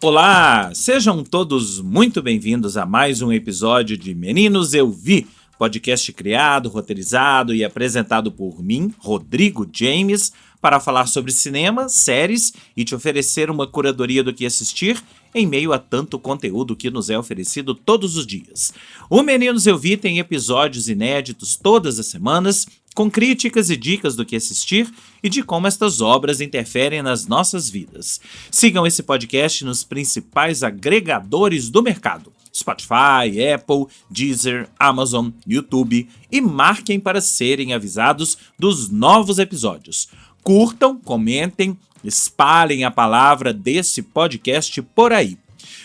Olá, sejam todos muito bem-vindos a mais um episódio de Meninos Eu Vi, podcast criado, roteirizado e apresentado por mim, Rodrigo James, para falar sobre cinema, séries e te oferecer uma curadoria do que assistir em meio a tanto conteúdo que nos é oferecido todos os dias. O Meninos Eu Vi tem episódios inéditos todas as semanas, com críticas e dicas do que assistir e de como estas obras interferem nas nossas vidas. Sigam esse podcast nos principais agregadores do mercado: Spotify, Apple, Deezer, Amazon, YouTube, e marquem para serem avisados dos novos episódios. Curtam, comentem, espalhem a palavra desse podcast por aí.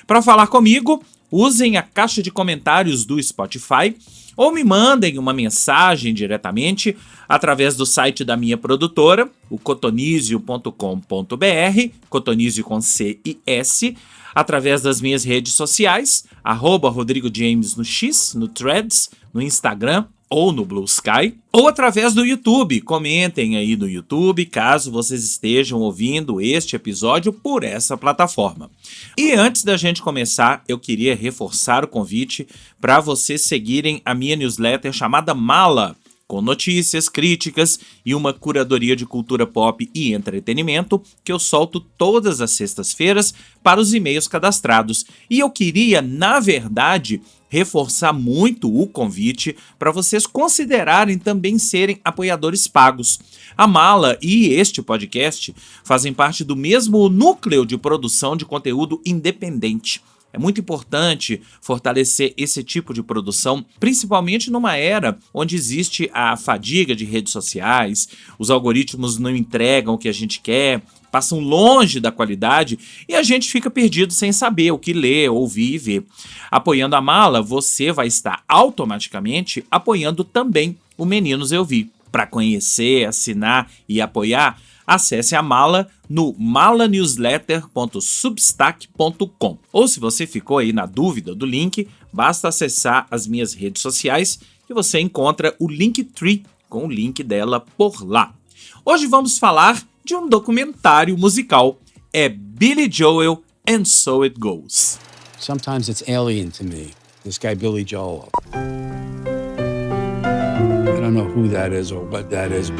Para falar comigo, usem a caixa de comentários do Spotify ou me mandem uma mensagem diretamente através do site da minha produtora, o cotonizio.com.br, cotonizio com C e S, através das minhas redes sociais, @Rodrigo James no X, no Threads, no Instagram ou no Blue Sky, ou através do YouTube. Comentem aí no YouTube, caso vocês estejam ouvindo este episódio por essa plataforma. E antes da gente começar, eu queria reforçar o convite para vocês seguirem a minha newsletter chamada Mala, com notícias, críticas e uma curadoria de cultura pop e entretenimento que eu solto todas as sextas-feiras para os e-mails cadastrados. E eu queria, na verdade, reforçar muito o convite para vocês considerarem também serem apoiadores pagos. A Mala e este podcast fazem parte do mesmo núcleo de produção de conteúdo independente. É muito importante fortalecer esse tipo de produção, principalmente numa era onde existe a fadiga de redes sociais, os algoritmos não entregam o que a gente quer, passam longe da qualidade e a gente fica perdido sem saber o que ler, ouvir e ver. Apoiando a Mala, você vai estar automaticamente apoiando também o Meninos Eu Vi. Para conhecer, assinar e apoiar, acesse a Mala no malanewsletter.substack.com. Ou se você ficou aí na dúvida do link, basta acessar as minhas redes sociais que você encontra o Linktree com o link dela por lá. Hoje vamos falar de um documentário musical. É Billy Joel and So It Goes. Sometimes it's alien to me, this guy Billy Joel. I don't know who that is or what that is.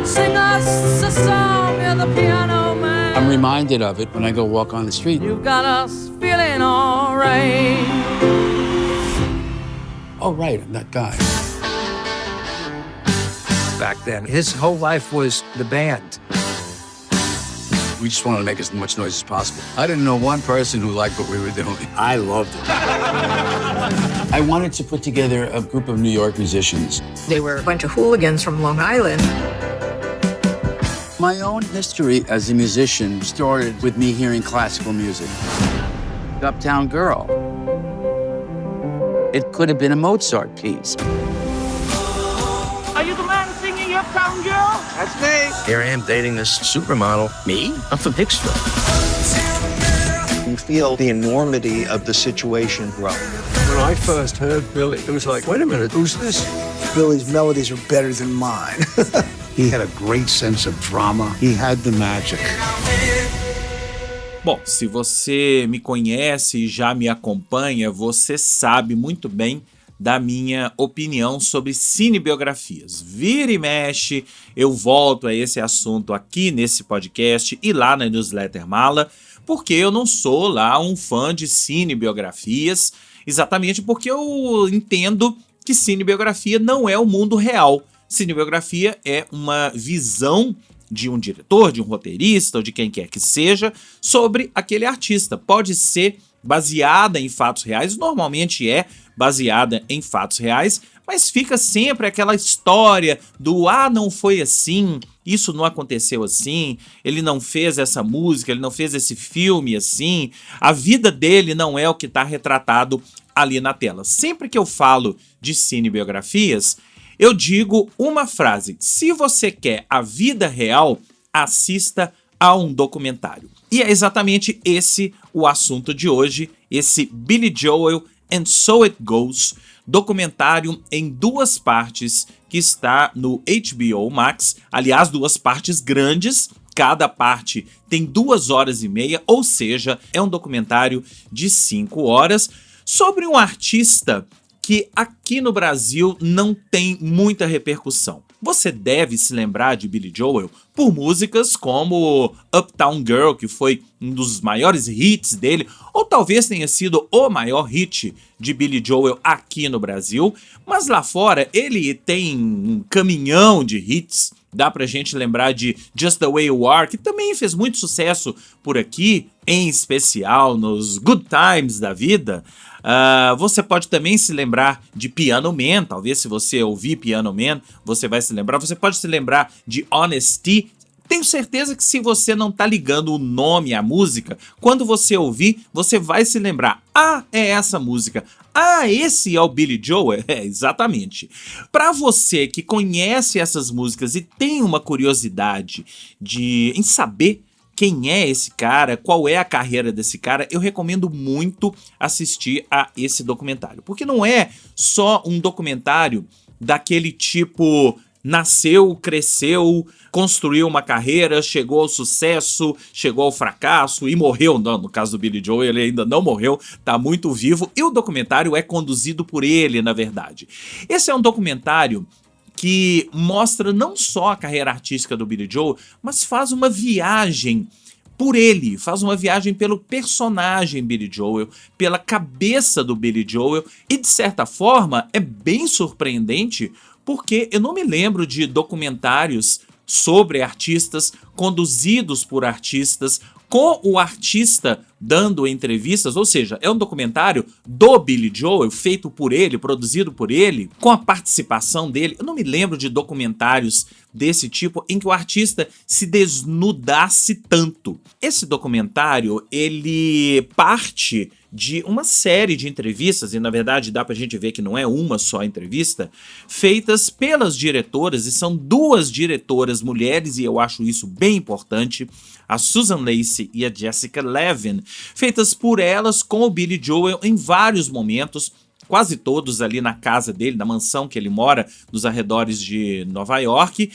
Sing us a song, you're the piano man. I'm reminded of it when I go walk on the street. You got us feeling alright. Oh, right, I'm that guy. Back then, his whole life was the band. We just wanted to make as much noise as possible. I didn't know one person who liked what we were doing. I loved it. I wanted to put together a group of New York musicians. They were a bunch of hooligans from Long Island. My own history as a musician started with me hearing classical music. Uptown Girl. It could have been a Mozart piece. Are you the man singing Uptown Girl? That's me. Here I am dating this supermodel. Me? I'm from Hicksville. You feel the enormity of the situation grow. When I first heard Billy, it was like, wait a minute, who's this? Billy's melodies are better than mine. He had a great sense of drama. He had the magic. Bom, se você me conhece e já me acompanha, você sabe muito bem da minha opinião sobre cinebiografias. Vira e mexe, eu volto a esse assunto aqui nesse podcast e lá na newsletter Mala, porque eu não sou lá um fã de cinebiografias, exatamente porque eu entendo que cinebiografia não é o mundo real. Cinebiografia é uma visão de um diretor, de um roteirista ou de quem quer que seja sobre aquele artista. Pode ser baseada em fatos reais, normalmente é baseada em fatos reais, mas fica sempre aquela história do não foi assim, isso não aconteceu assim, ele não fez essa música, ele não fez esse filme assim, a vida dele não é o que está retratado ali na tela. Sempre que eu falo de cinebiografias, eu digo uma frase: se você quer a vida real, assista a um documentário. E é exatamente esse o assunto de hoje, esse Billy Joel and So It Goes, documentário em 2 partes que está no HBO Max, aliás, 2 partes grandes, Cada parte tem 2 horas e meia, ou seja, é um documentário de 5 horas sobre um artista que aqui no Brasil não tem muita repercussão. Você deve se lembrar de Billy Joel por músicas como Uptown Girl, que foi um dos maiores hits dele, ou talvez tenha sido o maior hit de Billy Joel aqui no Brasil, mas lá fora ele tem um caminhão de hits. Dá pra gente lembrar de Just the Way You Are, que também fez muito sucesso por aqui, em especial nos Good Times da vida. Você pode também se lembrar de Piano Man, talvez se você ouvir Piano Man, você vai se lembrar. Você pode se lembrar de Honesty. Tenho certeza que se você não tá ligando o nome à música, quando você ouvir, você vai se lembrar. Ah, é essa música. Ah, esse é o Billy Joel? É, exatamente. Para você que conhece essas músicas e tem uma curiosidade em saber quem é esse cara, qual é a carreira desse cara, eu recomendo muito assistir a esse documentário. Porque não é só um documentário daquele tipo... Nasceu, cresceu, construiu uma carreira, chegou ao sucesso, chegou ao fracasso e morreu. Não, no caso do Billy Joel, ele ainda não morreu, tá muito vivo. E o documentário é conduzido por ele, na verdade. Esse é um documentário que mostra não só a carreira artística do Billy Joel, mas faz uma viagem por ele, faz uma viagem pelo personagem Billy Joel, pela cabeça do Billy Joel, e de certa forma é bem surpreendente, porque eu não me lembro de documentários sobre artistas, conduzidos por artistas, com o artista dando entrevistas, ou seja, é um documentário do Billy Joel, feito por ele, produzido por ele, com a participação dele. Eu não me lembro de documentários desse tipo em que o artista se desnudasse tanto. Esse documentário, ele parte de uma série de entrevistas, e na verdade dá pra gente ver que não é uma só entrevista, feitas pelas diretoras, e são 2 diretoras mulheres, e eu acho isso bem importante, a Susan Lacey e a Jessica Levin, feitas por elas com o Billy Joel em vários momentos, quase todos ali na casa dele, na mansão que ele mora, nos arredores de Nova York,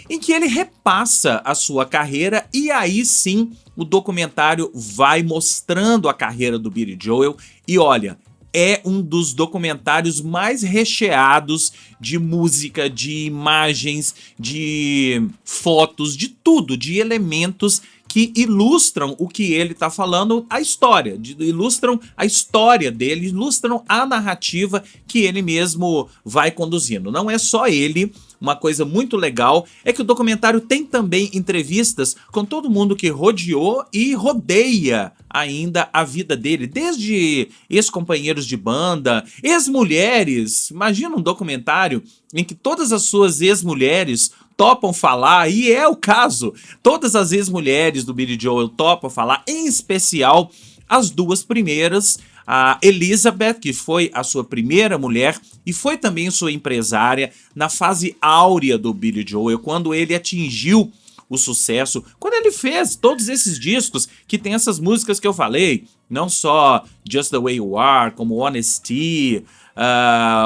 em que ele repassa a sua carreira, e aí sim o documentário vai mostrando a carreira do Billy Joel, e olha, é um dos documentários mais recheados de música, de imagens, de fotos, de tudo, de elementos que ilustram o que ele está falando, a história, ilustram a história dele, ilustram a narrativa que ele mesmo vai conduzindo. Não é só ele. Uma coisa muito legal é que o documentário tem também entrevistas com todo mundo que rodeou e rodeia ainda a vida dele, desde ex-companheiros de banda, ex-mulheres. Imagina um documentário em que todas as suas ex-mulheres topam falar, e é o caso. Todas as ex-mulheres do Billy Joel topam falar, em especial as 2 primeiras, a Elizabeth, que foi a sua primeira mulher e foi também sua empresária na fase áurea do Billy Joel, quando ele atingiu o sucesso, quando ele fez todos esses discos que tem essas músicas que eu falei, não só Just the Way You Are, como Honesty,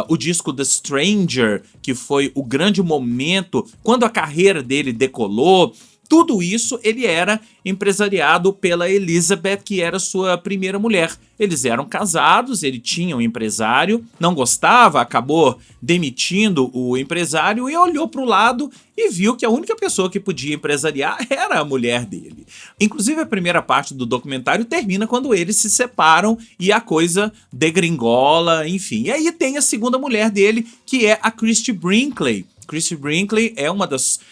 o disco The Stranger, que foi o grande momento quando a carreira dele decolou. Tudo isso ele era empresariado pela Elizabeth, que era sua primeira mulher. Eles eram casados, ele tinha um empresário, não gostava, acabou demitindo o empresário e olhou para o lado e viu que a única pessoa que podia empresariar era a mulher dele. Inclusive a primeira parte do documentário termina quando eles se separam e a coisa degringola, enfim. E aí tem a segunda mulher dele, que é a Christie Brinkley. Christie Brinkley é uma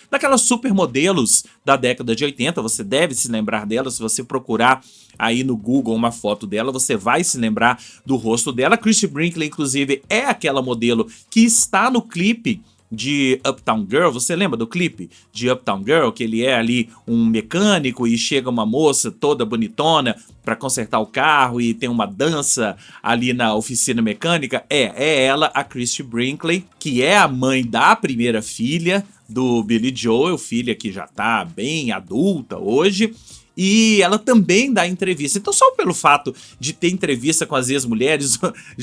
daquelas supermodelos da década de 80, você deve se lembrar dela, se você procurar aí no Google uma foto dela, você vai se lembrar do rosto dela. Christie Brinkley, inclusive, é aquela modelo que está no clipe de Uptown Girl. Você lembra do clipe de Uptown Girl, que ele é ali um mecânico e chega uma moça toda bonitona para consertar o carro e tem uma dança ali na oficina mecânica? É ela, a Christie Brinkley, que é a mãe da primeira filha do Billy Joel, filha que já tá bem adulta hoje. e ela também dá entrevista. Então, só pelo fato de ter entrevista com as ex-mulheres,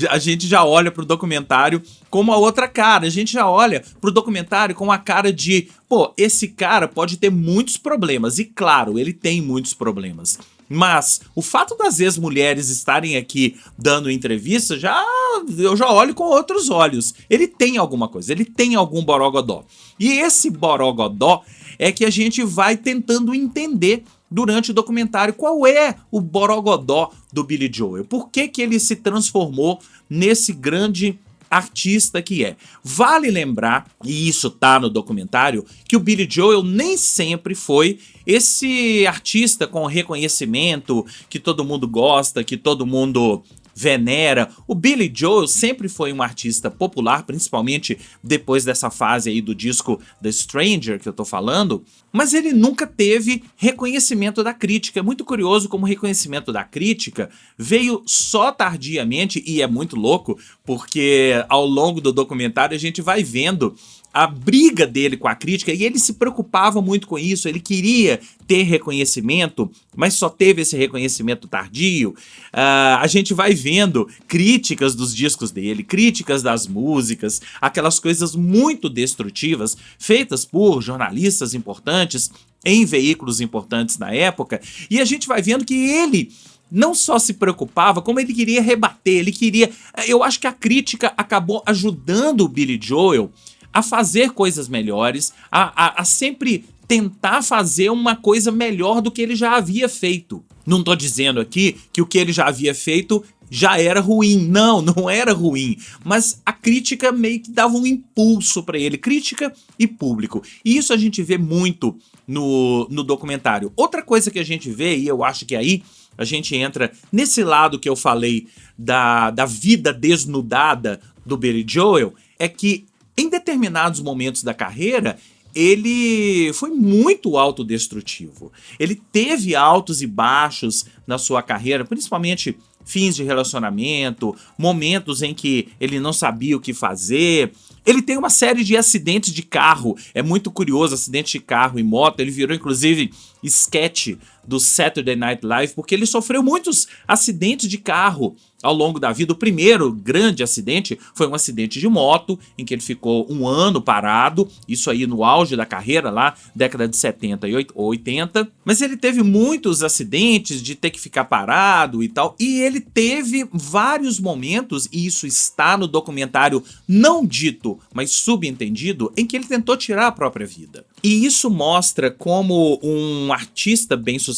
a gente já olha pro documentário como a outra cara. A gente já olha pro documentário com a cara de, pô, esse cara pode ter muitos problemas. E claro, ele tem muitos problemas. Mas o fato das ex-mulheres estarem aqui dando entrevista, eu já olho com outros olhos. Ele tem alguma coisa, ele tem algum borogodó. E esse borogodó é que a gente vai tentando entender durante o documentário qual é o borogodó do Billy Joel. Por que ele se transformou nesse grande artista que é. Vale lembrar, e isso tá no documentário, que o Billy Joel nem sempre foi esse artista com reconhecimento, que todo mundo gosta, que todo mundo venera. O Billy Joel sempre foi um artista popular, principalmente depois dessa fase aí do disco The Stranger que eu tô falando, mas ele nunca teve reconhecimento da crítica. É muito curioso como o reconhecimento da crítica veio só tardiamente, e é muito louco, porque ao longo do documentário a gente vai vendo a briga dele com a crítica, e ele se preocupava muito com isso, ele queria ter reconhecimento, mas só teve esse reconhecimento tardio. A gente vai vendo críticas dos discos dele, críticas das músicas, aquelas coisas muito destrutivas, feitas por jornalistas importantes, em veículos importantes na época, e a gente vai vendo que ele não só se preocupava, como ele queria rebater, ele queria... Eu acho que a crítica acabou ajudando o Billy Joel a fazer coisas melhores, a sempre tentar fazer uma coisa melhor do que ele já havia feito. Não tô dizendo aqui que o que ele já havia feito já era ruim. Não era ruim. Mas a crítica meio que dava um impulso para ele. Crítica e público. E isso a gente vê muito no documentário. Outra coisa que a gente vê, e eu acho que aí a gente entra nesse lado que eu falei da vida desnudada do Billy Joel, é que em determinados momentos da carreira, ele foi muito autodestrutivo. Ele teve altos e baixos na sua carreira, principalmente fins de relacionamento, momentos em que ele não sabia o que fazer. Ele tem uma série de acidentes de carro. É muito curioso, acidente de carro e moto. Ele virou, inclusive, sketch do Saturday Night Live, porque ele sofreu muitos acidentes de carro ao longo da vida. O primeiro grande acidente foi um acidente de moto, em que ele ficou um ano parado, isso aí no auge da carreira lá, década de 70 e 80, mas ele teve muitos acidentes de ter que ficar parado e tal, e ele teve vários momentos, e isso está no documentário não dito, mas subentendido, em que ele tentou tirar a própria vida. E isso mostra como um artista bem-sucedido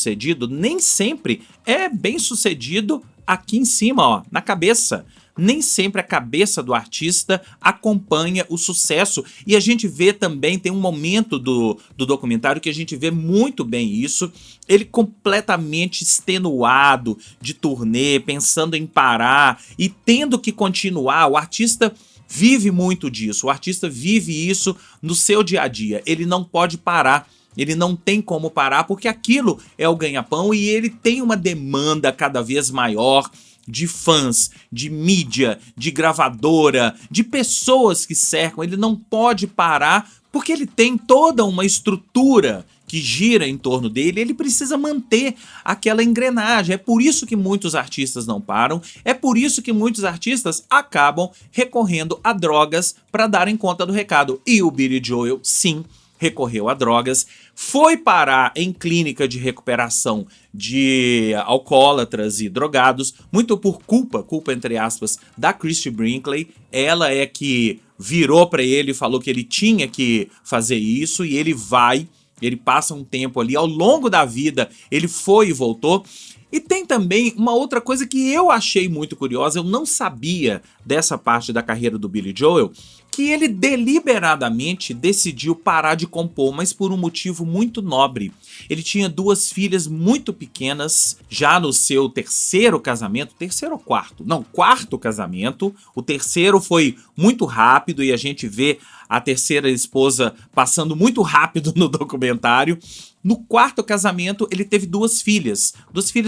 nem sempre é bem-sucedido aqui em cima, ó, na cabeça. Nem sempre a cabeça do artista acompanha o sucesso. E a gente vê também, tem um momento do documentário que a gente vê muito bem isso. Ele completamente extenuado de turnê, pensando em parar e tendo que continuar. O artista vive muito disso, o artista vive isso no seu dia a dia. Ele não pode parar. Ele não tem como parar porque aquilo é o ganha-pão e ele tem uma demanda cada vez maior de fãs, de mídia, de gravadora, de pessoas que cercam. Ele não pode parar porque ele tem toda uma estrutura que gira em torno dele. Ele precisa manter aquela engrenagem. É por isso que muitos artistas não param. É por isso que muitos artistas acabam recorrendo a drogas para darem conta do recado. E o Billy Joel, sim, recorreu a drogas, foi parar em clínica de recuperação de alcoólatras e drogados, muito por culpa entre aspas, da Christie Brinkley. Ela é que virou para ele e falou que ele tinha que fazer isso, e ele passa um tempo ali, ao longo da vida, ele foi e voltou. E tem também uma outra coisa que eu achei muito curiosa, eu não sabia dessa parte da carreira do Billy Joel, que ele deliberadamente decidiu parar de compor, mas por um motivo muito nobre. Ele tinha 2 filhas muito pequenas, já no seu terceiro casamento, terceiro ou quarto? Não, quarto casamento. O terceiro foi muito rápido e a gente vê a terceira esposa passando muito rápido no documentário. No quarto casamento, ele teve 2 filhas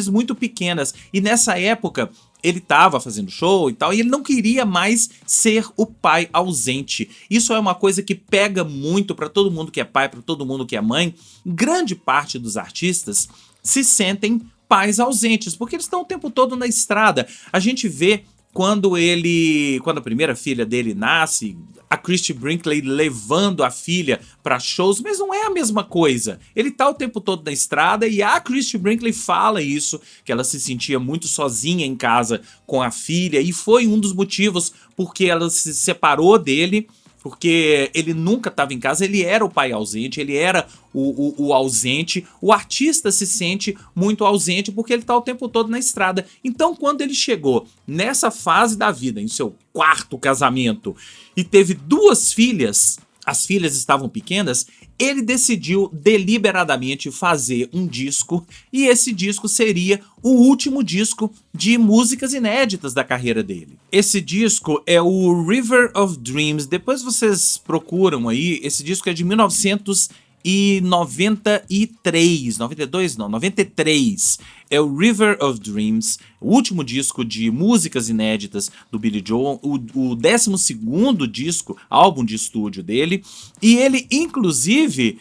muito pequenas, e nessa época ele estava fazendo show e tal, e ele não queria mais ser o pai ausente. Isso é uma coisa que pega muito para todo mundo que é pai, para todo mundo que é mãe. Grande parte dos artistas se sentem pais ausentes, porque eles estão o tempo todo na estrada. A gente vê quando a primeira filha dele nasce, a Christie Brinkley levando a filha para shows, mas não é a mesma coisa. Ele tá o tempo todo na estrada e a Christie Brinkley fala isso, que ela se sentia muito sozinha em casa com a filha, e foi um dos motivos porque ela se separou dele, porque ele nunca estava em casa, ele era o pai ausente, ele era o ausente. O artista se sente muito ausente porque ele está o tempo todo na estrada. Então, quando ele chegou nessa fase da vida, em seu 4º casamento, e teve 2 filhas, as filhas estavam pequenas, ele decidiu deliberadamente fazer um disco, e esse disco seria o último disco de músicas inéditas da carreira dele. Esse disco é o River of Dreams. Depois vocês procuram aí, esse disco é de 1993. É o River of Dreams, o último disco de músicas inéditas do Billy Joel, o 12º disco, álbum de estúdio dele, e ele inclusive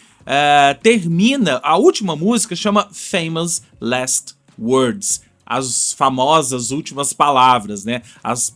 termina, a última música chama Famous Last Words, as famosas últimas palavras, né? As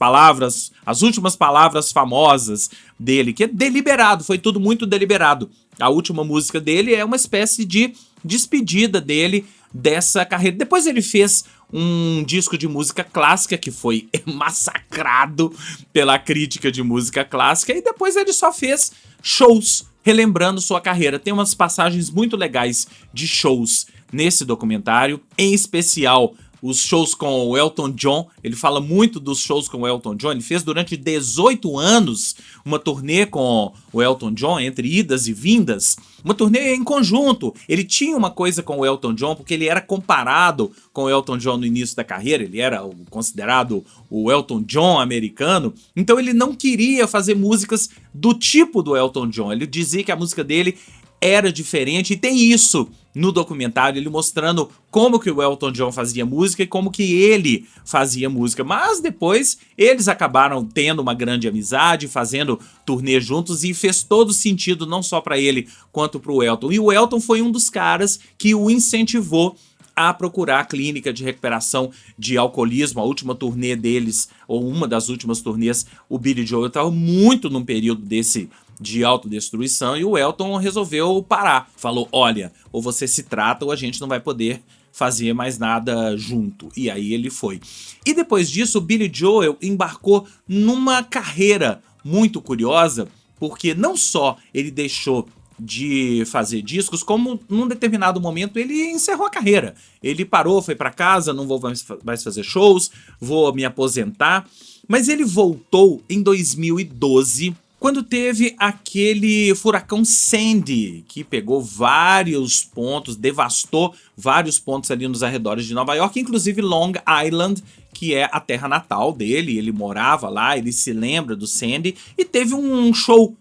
últimas palavras famosas dele, que é deliberado, foi tudo muito deliberado. A última música dele é uma espécie de despedida dele dessa carreira. Depois ele fez um disco de música clássica que foi massacrado pela crítica de música clássica, e depois ele só fez shows relembrando sua carreira. Tem umas passagens muito legais de shows nesse documentário, em especial os shows com o Elton John. Ele fala muito dos shows com o Elton John. Ele fez durante 18 anos uma turnê com o Elton John, entre idas e vindas, uma turnê em conjunto. Ele tinha uma coisa com o Elton John, porque ele era comparado com o Elton John no início da carreira, ele era considerado o Elton John americano, então ele não queria fazer músicas do tipo do Elton John. Ele dizia que a música dele era diferente, e tem isso no documentário, ele mostrando como que o Elton John fazia música e como que ele fazia música. Mas depois eles acabaram tendo uma grande amizade, fazendo turnê juntos, e fez todo sentido não só para ele quanto para o Elton. E o Elton foi um dos caras que o incentivou a procurar a clínica de recuperação de alcoolismo. A última turnê deles, ou uma das últimas turnês, o Billy Joel estava muito num período desse de autodestruição, e o Elton resolveu parar. Falou, olha, ou você se trata ou a gente não vai poder fazer mais nada junto. E aí ele foi. E depois disso, o Billy Joel embarcou numa carreira muito curiosa, porque não só ele deixou de fazer discos, como num determinado momento ele encerrou a carreira. Ele parou, foi para casa, não vou mais fazer shows, vou me aposentar. Mas ele voltou em 2012, quando teve aquele furacão Sandy, que pegou vários pontos, devastou vários pontos ali nos arredores de Nova York, inclusive Long Island, que é a terra natal dele. Ele morava lá, ele se lembra do Sandy, e teve um show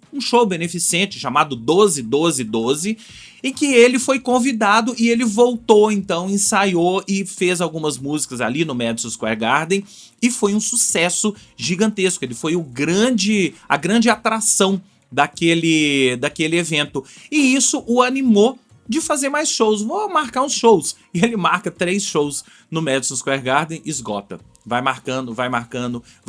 beneficente chamado 12-12-12, em que ele foi convidado e ele voltou, então ensaiou e fez algumas músicas ali no Madison Square Garden, e foi um sucesso gigantesco. Ele foi a grande atração daquele evento, e isso o animou de fazer mais shows. Vou marcar uns shows. E ele marca 3 shows no Madison Square Garden, esgota. Vai marcando, vai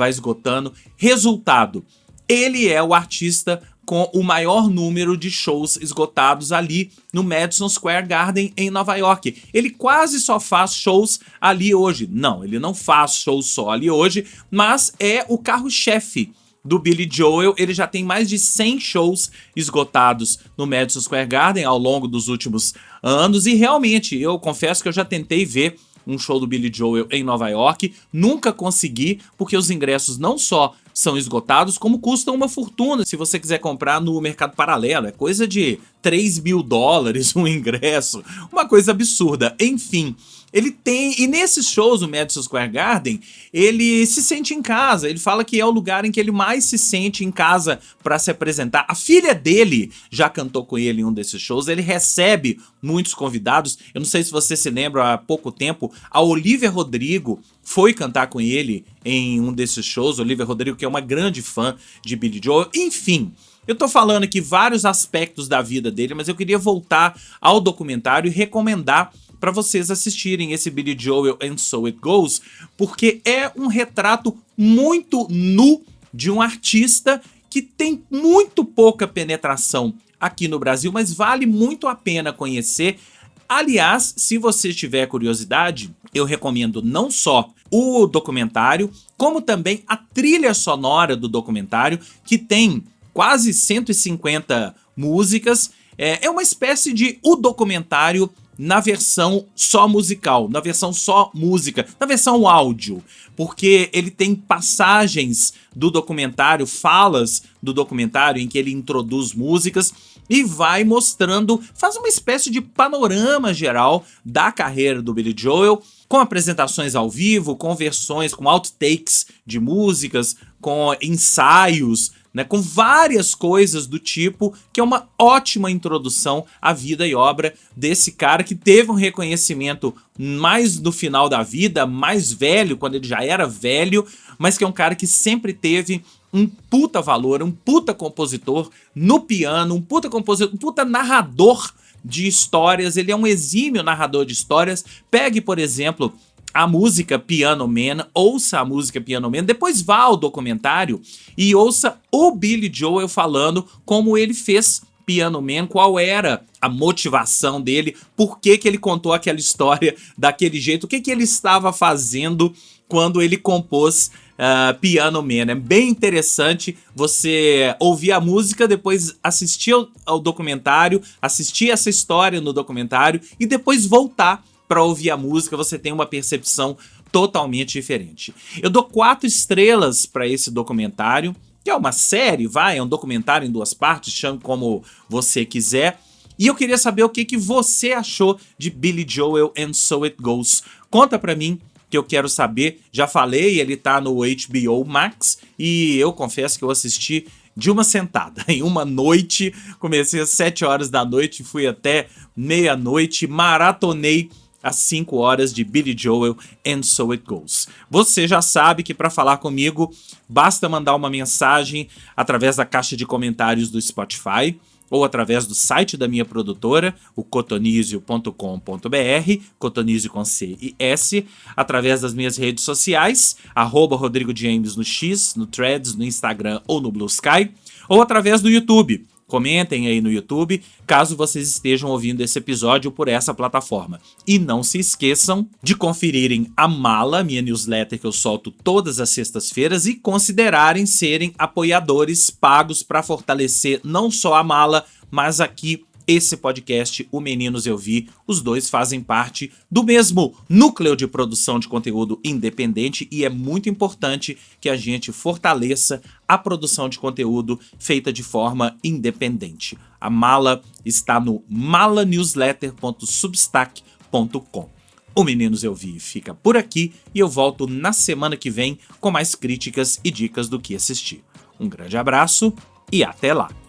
esgotando. Resultado, ele é o artista com o maior número de shows esgotados ali no Madison Square Garden em Nova York. Ele quase só faz shows ali hoje. Não, ele não faz shows só ali hoje, mas é o carro-chefe do Billy Joel. Ele já tem mais de 100 shows esgotados no Madison Square Garden ao longo dos últimos anos, e realmente, eu confesso que eu já tentei ver um show do Billy Joel em Nova York, nunca consegui, porque os ingressos não só são esgotados, como custam uma fortuna se você quiser comprar no mercado paralelo. É coisa de $3.000 um ingresso, uma coisa absurda. Enfim, ele tem, e nesses shows no Madison Square Garden, ele se sente em casa. Ele fala que é o lugar em que ele mais se sente em casa para se apresentar. A filha dele já cantou com ele em um desses shows. Ele recebe muitos convidados. Eu não sei se você se lembra, há pouco tempo, a Olivia Rodrigo foi cantar com ele em um desses shows. Olivia Rodrigo, que é uma grande fã de Billy Joel. Enfim, eu tô falando aqui vários aspectos da vida dele, mas eu queria voltar ao documentário e recomendar para vocês assistirem esse Billy Joel and So It Goes, porque é um retrato muito nu de um artista que tem muito pouca penetração aqui no Brasil, mas vale muito a pena conhecer. Aliás, se você tiver curiosidade, eu recomendo não só o documentário, como também a trilha sonora do documentário, que tem quase 150 músicas. É uma espécie de o documentário na versão só musical, na versão só música, na versão áudio, porque ele tem passagens do documentário, falas do documentário em que ele introduz músicas e vai mostrando, faz uma espécie de panorama geral da carreira do Billy Joel, com apresentações ao vivo, com versões, com outtakes de músicas, com ensaios, né, com várias coisas do tipo, que é uma ótima introdução à vida e obra desse cara que teve um reconhecimento mais no final da vida, mais velho, quando ele já era velho, mas que é um cara que sempre teve um puta valor, um puta compositor no piano, um puta compositor, um puta narrador de histórias. Ele é um exímio narrador de histórias. Pegue, por exemplo, a música Piano Man, ouça a música Piano Man, depois vá ao documentário e ouça o Billy Joel falando como ele fez Piano Man, qual era a motivação dele, por que ele contou aquela história daquele jeito, o que ele estava fazendo quando ele compôs Piano Man. É bem interessante você ouvir a música, depois assistir ao documentário, assistir essa história no documentário e depois voltar para ouvir a música. Você tem uma percepção totalmente diferente. Eu dou 4 estrelas para esse documentário, que é uma série, é um documentário em 2 partes, chame como você quiser. E eu queria saber o que você achou de Billy Joel and So It Goes. Conta para mim, que eu quero saber. Já falei, ele tá no HBO Max e eu confesso que eu assisti de uma sentada, em uma noite. Comecei às 7 horas da noite, fui até meia-noite, maratonei às 5 horas de Billy Joel and So It Goes. Você já sabe que para falar comigo, basta mandar uma mensagem através da caixa de comentários do Spotify ou através do site da minha produtora, o cotonizio.com.br, Cotonizio com C e S, através das minhas redes sociais, @Rodrigo James no X, no Threads, no Instagram ou no Blue Sky, ou através do YouTube. Comentem aí no YouTube, caso vocês estejam ouvindo esse episódio por essa plataforma. E não se esqueçam de conferirem a Mala, minha newsletter que eu solto todas as sextas-feiras, e considerarem serem apoiadores pagos para fortalecer não só a Mala, mas aqui esse podcast, o Meninos Eu Vi. Os dois fazem parte do mesmo núcleo de produção de conteúdo independente e é muito importante que a gente fortaleça a produção de conteúdo feita de forma independente. A Mala está no malanewsletter.substack.com. O Meninos Eu Vi fica por aqui e eu volto na semana que vem com mais críticas e dicas do que assistir. Um grande abraço e até lá!